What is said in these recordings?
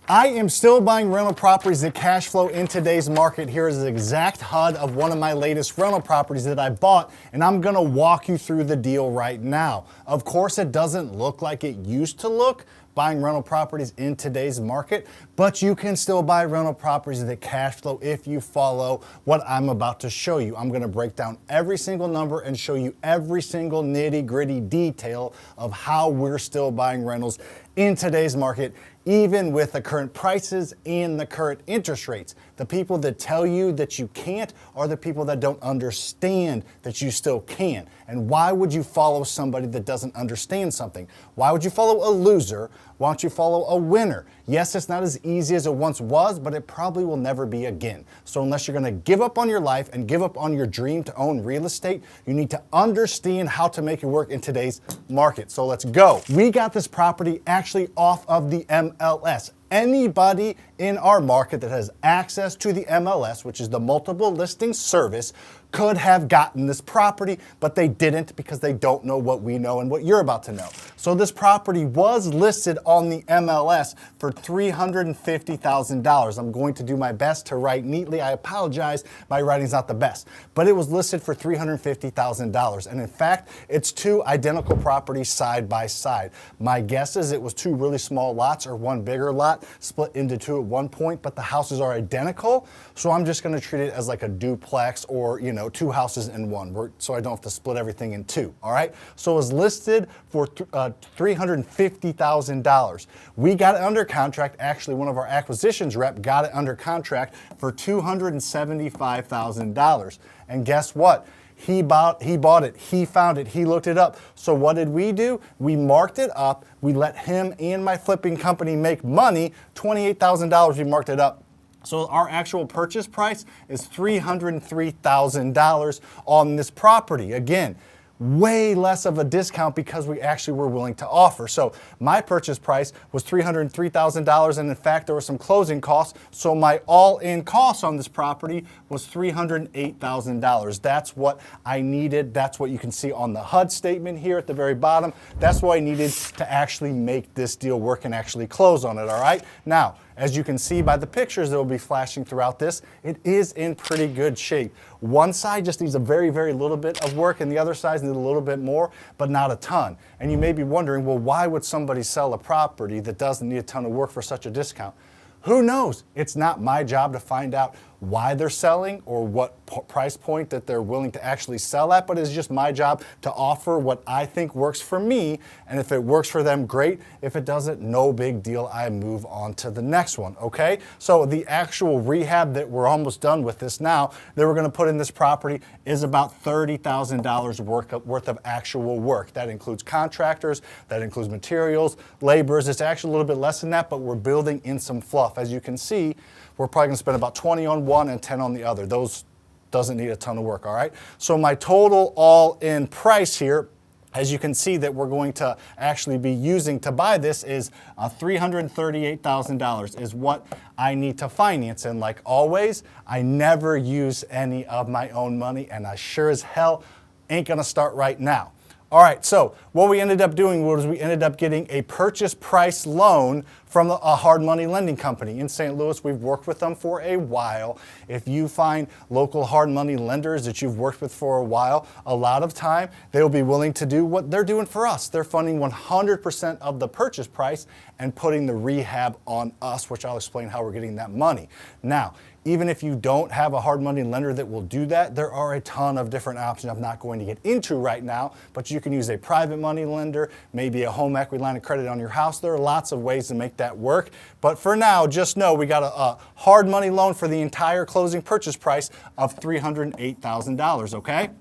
I am still buying rental properties that cash flow in today's market. Here is the exact HUD of one of my latest rental properties that I bought, and I'm gonna walk you through the deal right now. Of course, it doesn't look like it used to look, buying rental properties in today's market, but you can still buy rental properties that cash flow if you follow what I'm about to show you. I'm gonna break down every single number and show you every single nitty-gritty detail of how we're still buying rentals in today's market, even with the current prices and the current interest rates. The people that tell you that you can't are the people that don't understand that you still can. And why would you follow somebody that doesn't understand something? Why would you follow a loser? Why don't you follow a winner? Yes, it's not as easy as it once was, but it probably will never be again. So unless you're gonna give up on your life and give up on your dream to own real estate, you need to understand how to make it work in today's market. So let's go. We got this property actually off of the MLS. Anybody in our market that has access to the MLS, which is the multiple listing service, could have gotten this property, but they didn't because they don't know what we know and what you're about to know. So this property was listed on the MLS for $350,000. I'm going to do my best to write neatly. I apologize, my writing's not the best, but it was listed for $350,000. And in fact, it's two identical properties side by side. My guess is it was two really small lots or one bigger lot split into two at one point, but the houses are identical. So I'm just gonna treat it as like a duplex or, you know, two houses in one, so I don't have to split everything in two, all right? So it was listed for $350,000. We got it under contract. Actually, one of our acquisitions rep got it under contract for $275,000. And guess what? He bought it, he found it, he looked it up. So what did we do? We marked it up. We let him and my flipping company make money, $28,000 we marked it up. So our actual purchase price is $303,000 on this property. Again, way less of a discount because we actually were willing to offer. So my purchase price was $303,000, and in fact there were some closing costs, so my all-in cost on this property was $308,000. That's what I needed. That's what you can see on the HUD statement here at the very bottom. That's what I needed to actually make this deal work and actually close on it, all right? Now, as you can see by the pictures that will be flashing throughout this, it is in pretty good shape. One side just needs a very, very little bit of work, and the other side needs a little bit more, but not a ton. And you may be wondering, well, why would somebody sell a property that doesn't need a ton of work for such a discount? Who knows? It's not my job to find out why they're selling or what price point that they're willing to actually sell at, but it's just my job to offer what I think works for me, and if it works for them, great. If it doesn't, no big deal, I move on to the next one, okay? So the actual rehab that we're almost done with this now, that we're gonna put in this property is about $30,000 worth of actual work. That includes contractors, that includes materials, laborers. It's actually a little bit less than that, but we're building in some fluff. As you can see, we're probably gonna spend about 20 on one and 10 on the other. Those doesn't need a ton of work, all right? So my total all-in price here, as you can see that we're going to actually be using to buy this, is $338,000 is what I need to finance. And like always, I never use any of my own money, and I sure as hell ain't gonna start right now. All right, so what we ended up doing was we ended up getting a purchase price loan from a hard money lending company in St. Louis. We've worked with them for a while. If you find local hard money lenders that you've worked with for a while, a lot of time they'll be willing to do what they're doing for us. They're funding 100% of the purchase price and putting the rehab on us, which I'll explain how we're getting that money. Now, even if you don't have a hard money lender that will do that, there are a ton of different options I'm not going to get into right now, but you can use a private money lender, maybe a home equity line of credit on your house. There are lots of ways to make that work. But for now, just know we got a hard money loan for the entire closing purchase price of $308,000, okay?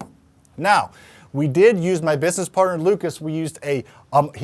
Now, we did use my business partner, Lucas. We used he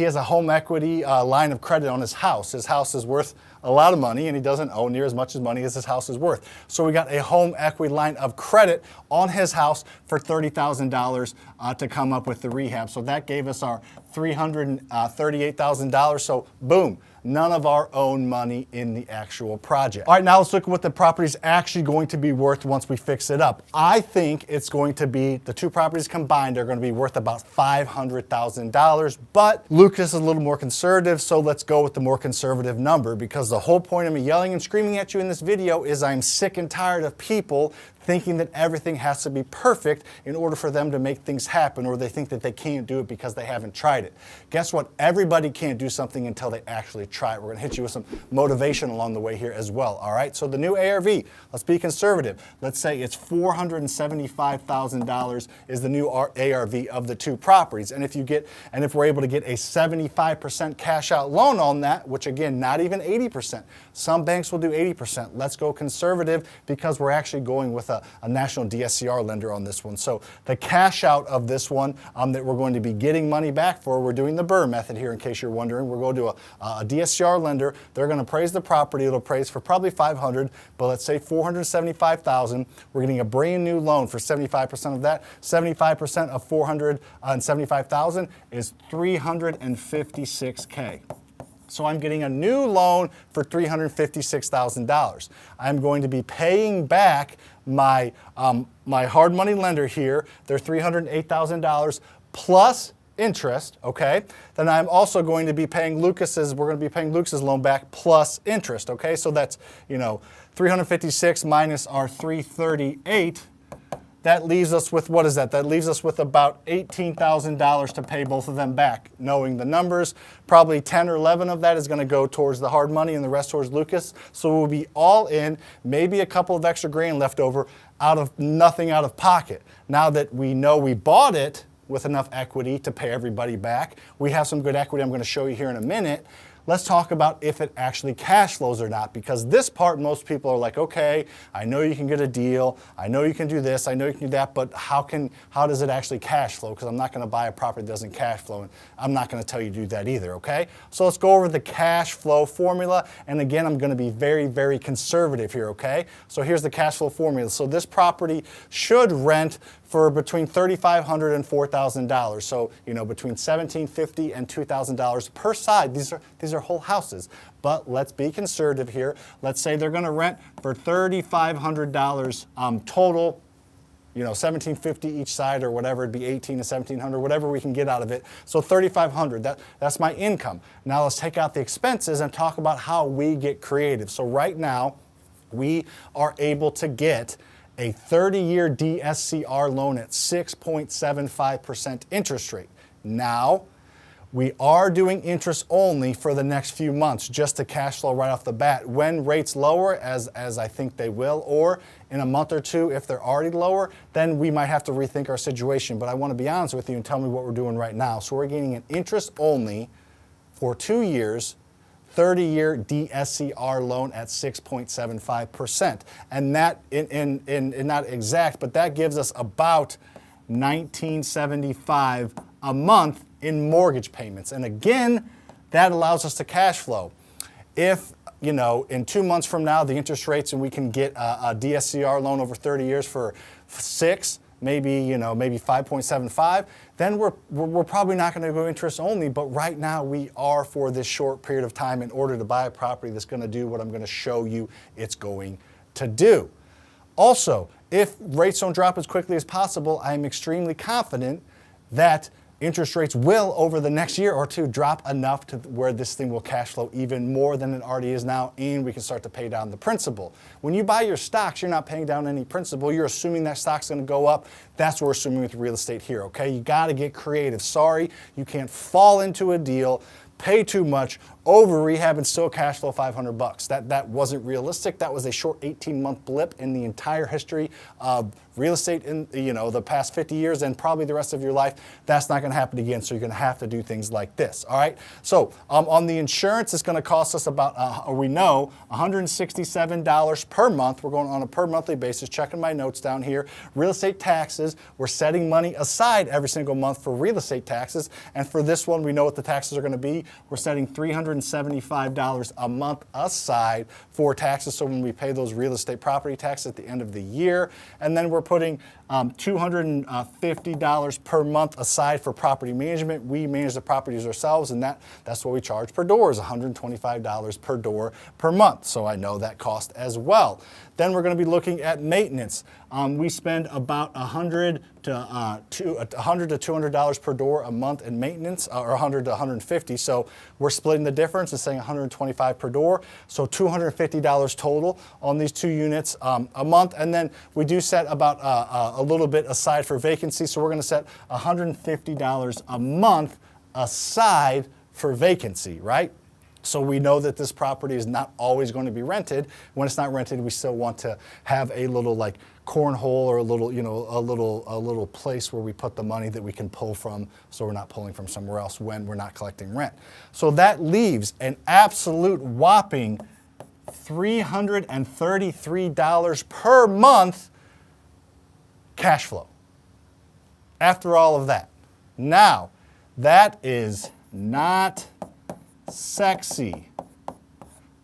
has a home equity line of credit on his house. His house is worth a lot of money, and he doesn't owe near as much as money as his house is worth. So we got a home equity line of credit on his house for $30,000 to come up with the rehab. So that gave us our $338,000. So boom, none of our own money in the actual project. All right, now let's look at what the property is actually going to be worth once we fix it up. I think it's going to be, the two properties combined are going to be worth about $500,000, but Lucas is a little more conservative, so let's go with the more conservative number, because the whole point of me yelling and screaming at you in this video is I'm sick and tired of people thinking that everything has to be perfect in order for them to make things happen, or they think that they can't do it because they haven't tried it. Guess what? Everybody can't do something until they actually try it. We're going to hit you with some motivation along the way here as well, all right? So the new ARV, let's be conservative. Let's say it's $475,000 is the new ARV of the two properties. And if we're able to get a 75% cash out loan on that, which again, not even 80%. Some banks will do 80%. Let's go conservative because we're actually going with a national DSCR lender on this one. So the cash out of this one that we're going to be getting money back for, we're doing the BRRRR method here in case you're wondering. We're going to a DSCR lender. They're going to appraise the property. It'll appraise for probably $500, but let's say $475,000. We're getting a brand new loan for 75% of that. 75% of $475,000 is $356K. So I'm getting a new loan for $356,000. I'm going to be paying back my hard money lender here, their $308,000 plus interest, okay? Then I'm also going to be paying we're going to be paying Lucas's loan back plus interest, okay? So that's, 356 minus our 338. That leaves us with, what is that? That leaves us with about $18,000 to pay both of them back. Knowing the numbers, probably 10 or 11 of that is going to go towards the hard money and the rest towards Lucas. So we'll be all in, maybe a couple of extra grand left over nothing out of pocket. Now that we know we bought it with enough equity to pay everybody back, we have some good equity I'm going to show you here in a minute. Let's talk about if it actually cash flows or not, because this part, most people are like, okay, I know you can get a deal, I know you can do this, I know you can do that, but how does it actually cash flow? Because I'm not going to buy a property that doesn't cash flow, and I'm not going to tell you to do that either, okay? So let's go over the cash flow formula, and again, I'm going to be very, very conservative here, okay? So here's the cash flow formula. So this property should rent for between $3,500 and $4,000. So, between $1,750 and $2,000 per side. These are whole houses. But let's be conservative here. Let's say they're going to rent for $3,500 total, $1,750 each side or whatever. It'd be $1,800 to $1,700, whatever we can get out of it. So $3,500, that's my income. Now let's take out the expenses and talk about how we get creative. So right now, we are able to get a 30-year DSCR loan at 6.75% interest rate. Now, we are doing interest only for the next few months, just to cash flow right off the bat. When rates lower, as I think they will, or in a month or two, if they're already lower, then we might have to rethink our situation. But I want to be honest with you and tell me what we're doing right now. So we're getting an interest only for 2 years, 30-year DSCR loan at 6.75%. And that, not exact, but that gives us about $1,975 a month in mortgage payments. And again, that allows us to cash flow. If, in 2 months from now, the interest rates and we can get a DSCR loan over 30 years for 6, maybe 5.75, then we're probably not going to go interest only, but right now we are for this short period of time in order to buy a property that's going to do what I'm going to show you it's going to do. Also, if rates don't drop as quickly as possible, I'm extremely confident that interest rates will, over the next year or two, drop enough to where this thing will cash flow even more than it already is now, and we can start to pay down the principal. When you buy your stocks, you're not paying down any principal. You're assuming that stock's going to go up. That's what we're assuming with real estate here, okay? You got to get creative. Sorry, you can't fall into a deal, pay too much, over rehab, and still cash flow $500. That wasn't realistic. That was a short 18-month blip in the entire history of real estate in the past 50 years and probably the rest of your life. That's not going to happen again, so you're going to have to do things like this, all right? So on the insurance, it's going to cost us about, we know, $167 per month. We're going on a per monthly basis, checking my notes down here. Real estate taxes, we're setting money aside every single month for real estate taxes, and for this one, we know what the taxes are going to be. We're setting $300 $375 a month aside for taxes. So when we pay those real estate property taxes at the end of the year, and then we're putting $250 per month aside for property management. We manage the properties ourselves, and that's what we charge per door, is $125 per door per month. So I know that cost as well. Then we're going to be looking at maintenance. We spend about $100 to $200 per door a month in maintenance, or $100 to $150. So we're splitting the difference and saying $125 per door. So $250 total on these two units a month. And then we do set about a little bit aside for vacancy. So we're going to set $150 a month aside for vacancy, right? So we know that this property is not always going to be rented. When it's not rented, we still want to have a little like cornhole, or a little, you know, a little place where we put the money that we can pull from, so we're not pulling from somewhere else when we're not collecting rent. So that leaves an absolute whopping $333 per month cash flow after all of that. Now, that is not sexy.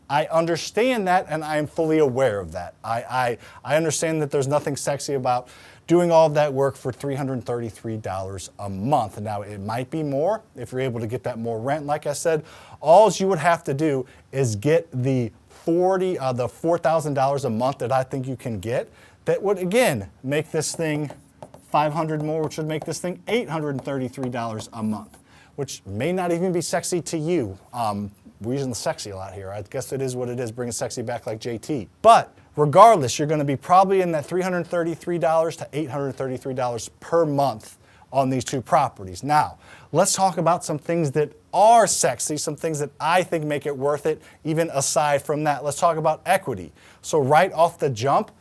I understand that, and I am fully aware of that. I understand that there's nothing sexy about doing all of that work for $333 a month. Now, it might be more if you're able to get that more rent. Like I said, all you would have to do is get the $4,000 a month that I think you can get. That would, again, make this thing $500 more, which would make this thing $833 a month, which may not even be sexy to you. We're using the sexy a lot here. I guess it is what it is, bringing sexy back like JT. But regardless, you're going to be probably in that $333 to $833 per month on these two properties. Now, let's talk about some things that are sexy, some things that I think make it worth it, even aside from that. Let's talk about equity. So right off the jump,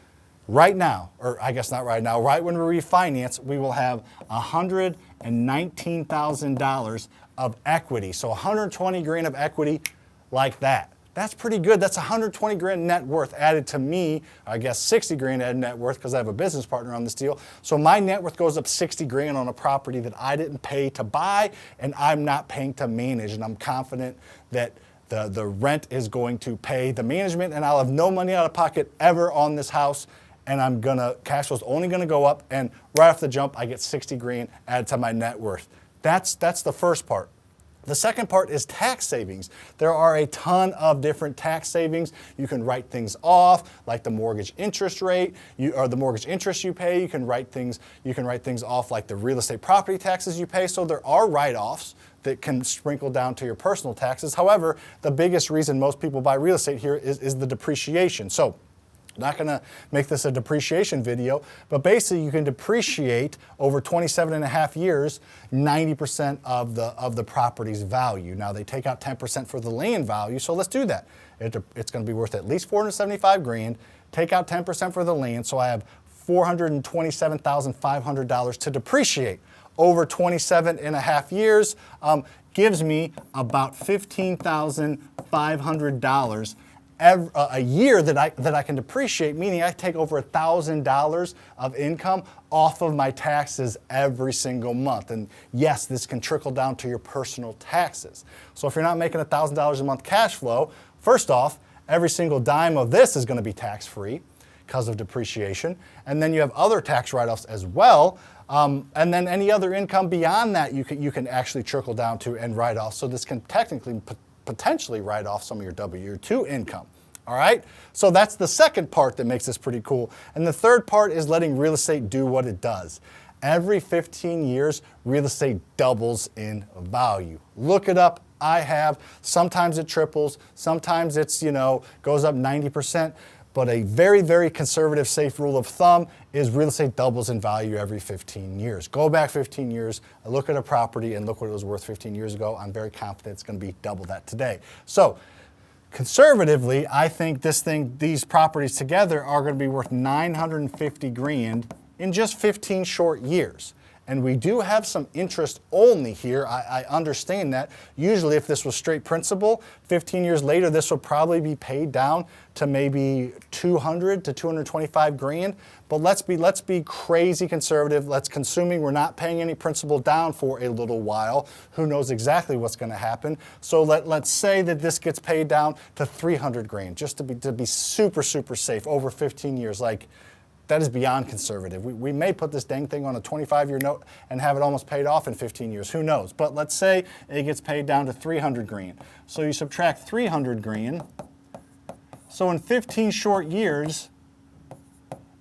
right now, or I guess not right now, right when we refinance, we will have $119,000 of equity. So 120 grand of equity like that. That's pretty good. That's 120 grand net worth added to me. I guess 60 grand added net worth because I have a business partner on this deal. So my net worth goes up 60 grand on a property that I didn't pay to buy and I'm not paying to manage. And I'm confident that the rent is going to pay the management, and I'll have no money out of pocket ever on this house. And cash flow's only gonna go up, and right off the jump, I get 60 grand added to my net worth. That's the first part. The second part is tax savings. There are a ton of different tax savings. You can write things off, like the mortgage interest rate, or the mortgage interest you pay. You can write things off like the real estate property taxes you pay. So there are write-offs that can sprinkle down to your personal taxes. However, the biggest reason most people buy real estate here is the depreciation. So I'm not going to make this a depreciation video, but basically you can depreciate over 27 and a half years 90% of the property's value. Now they take out 10% for the land value, so let's do that. It's going to be worth at least 475 grand. Take out 10% for the land, so I have $427,500 to depreciate over 27 and a half years. Gives me about $15,500 a year that I can depreciate, meaning I take over $1,000 of income off of my taxes every single month. And yes, this can trickle down to your personal taxes. So if you're not making $1,000 a month cash flow, first off, every single dime of this is going to be tax-free because of depreciation. And then you have other tax write-offs as well. And then any other income beyond that you can actually trickle down to and write off. So this can technically potentially write off some of your W-2 income. All right? So that's the second part that makes this pretty cool. And the third part is letting real estate do what it does. Every 15 years, real estate doubles in value. Look it up. I have. Sometimes it triples. Sometimes it's, goes up 90%. But a very, very conservative, safe rule of thumb is real estate doubles in value every 15 years. Go back 15 years, look at a property, and look what it was worth 15 years ago. I'm very confident it's going to be double that today. So conservatively, I think these properties together are going to be worth 950 grand in just 15 short years. And we do have some interest only here. I understand that. Usually if this was straight principal, 15 years later, this will probably be paid down to maybe 200 to 225 grand. But let's be crazy conservative. Assuming we're not paying any principal down for a little while. Who knows exactly what's going to happen? So let's say that this gets paid down to 300 grand, just to be super, super safe over 15 years. Like, that is beyond conservative. We may put this dang thing on a 25-year note and have it almost paid off in 15 years. Who knows? But let's say it gets paid down to 300 grand. So you subtract 300 grand. So in 15 short years,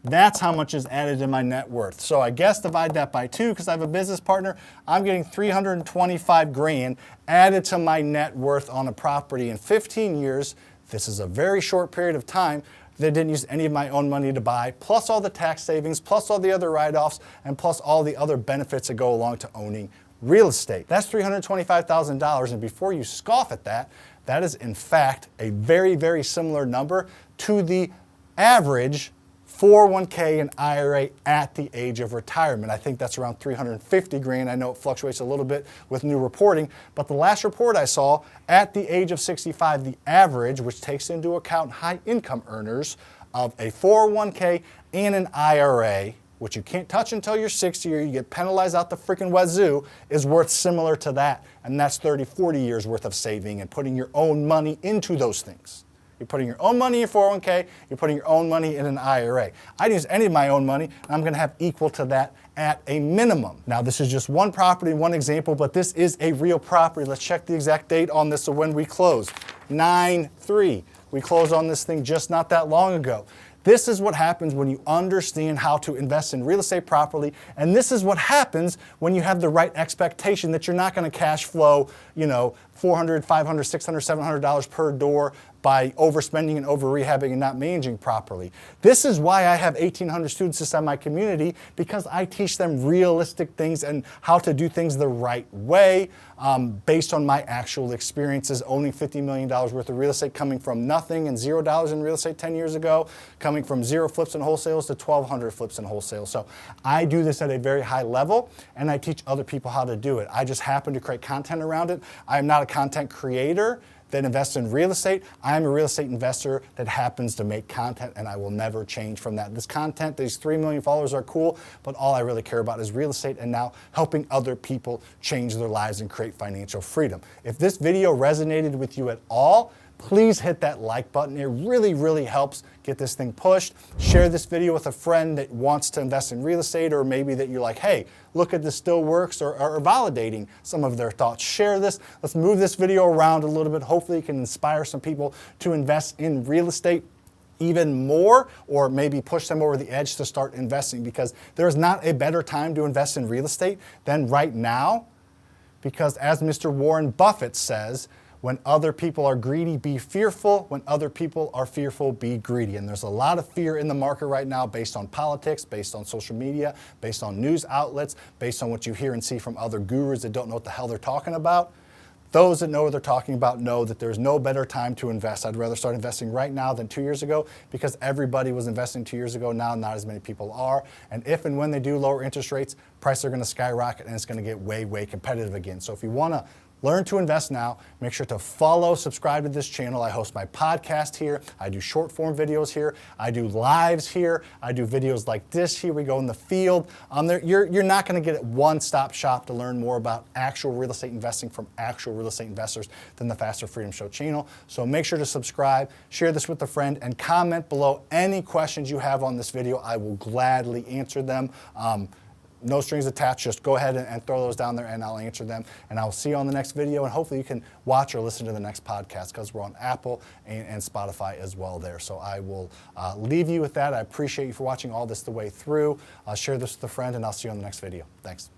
that's how much is added to my net worth. So I guess divide that by 2 because I have a business partner. I'm getting 325 grand added to my net worth on a property in 15 years. This is a very short period of time. They didn't use any of my own money to buy, plus all the tax savings, plus all the other write-offs, and plus all the other benefits that go along to owning real estate. That's $325,000, and before you scoff at that, that is in fact a very, very similar number to the average 401k and IRA at the age of retirement. I think that's around 350 grand. I know it fluctuates a little bit with new reporting, but the last report I saw, at the age of 65, the average, which takes into account high income earners, of a 401k and an IRA, which you can't touch until you're 60 or you get penalized out the freaking wazoo, is worth similar to that. And that's 30, 40 years worth of saving and putting your own money into those things. You're putting your own money in your 401k, you're putting your own money in an IRA. I didn't use any of my own money, and I'm gonna have equal to that at a minimum. Now this is just one property, one example, but this is a real property. Let's check the exact date on this of when we closed. 9/3. We closed on this thing just not that long ago. This is what happens when you understand how to invest in real estate properly, and this is what happens when you have the right expectation that you're not going to cash flow, $400, $500, $600, $700 per door by overspending and over-rehabbing and not managing properly. This is why I have 1,800 students inside my community, because I teach them realistic things and how to do things the right way based on my actual experiences owning $50 million worth of real estate, coming from nothing and $0 in real estate 10 years ago, coming from 0 flips and wholesales to 1,200 flips and wholesale. So I do this at a very high level, and I teach other people how to do it. I just happen to create content around it. I am not a content creator that invests in real estate. I am a real estate investor that happens to make content, and I will never change from that. This content, these 3 million followers are cool, but all I really care about is real estate and now helping other people change their lives and create financial freedom. If this video resonated with you at all, please hit that like button. It really, really helps get this thing pushed. Share this video with a friend that wants to invest in real estate, or maybe that you're like, hey, look at this still works, or validating some of their thoughts. Share this. Let's move this video around a little bit. Hopefully it can inspire some people to invest in real estate even more, or maybe push them over the edge to start investing, because there's not a better time to invest in real estate than right now, because as Mr. Warren Buffett says, when other people are greedy, be fearful. When other people are fearful, be greedy. And there's a lot of fear in the market right now based on politics, based on social media, based on news outlets, based on what you hear and see from other gurus that don't know what the hell they're talking about. Those that know what they're talking about know that there's no better time to invest. I'd rather start investing right now than 2 years ago, because everybody was investing 2 years ago. Now not as many people are. And if and when they do lower interest rates, prices are going to skyrocket and it's going to get way, way competitive again. So if you want to learn to invest now, make sure to follow, subscribe to this channel. I host my podcast here. I do short form videos here. I do lives here. I do videos like this here. We go in the field. You're not going to get a one-stop shop to learn more about actual real estate investing from actual real estate investors than the Faster Freedom Show channel. So make sure to subscribe, share this with a friend, and comment below any questions you have on this video. I will gladly answer them. No strings attached, just go ahead and throw those down there and I'll answer them. And I'll see you on the next video, and hopefully you can watch or listen to the next podcast, because we're on Apple and Spotify as well there. So I will leave you with that. I appreciate you for watching all this the way through. Share this with a friend, and I'll see you on the next video. Thanks.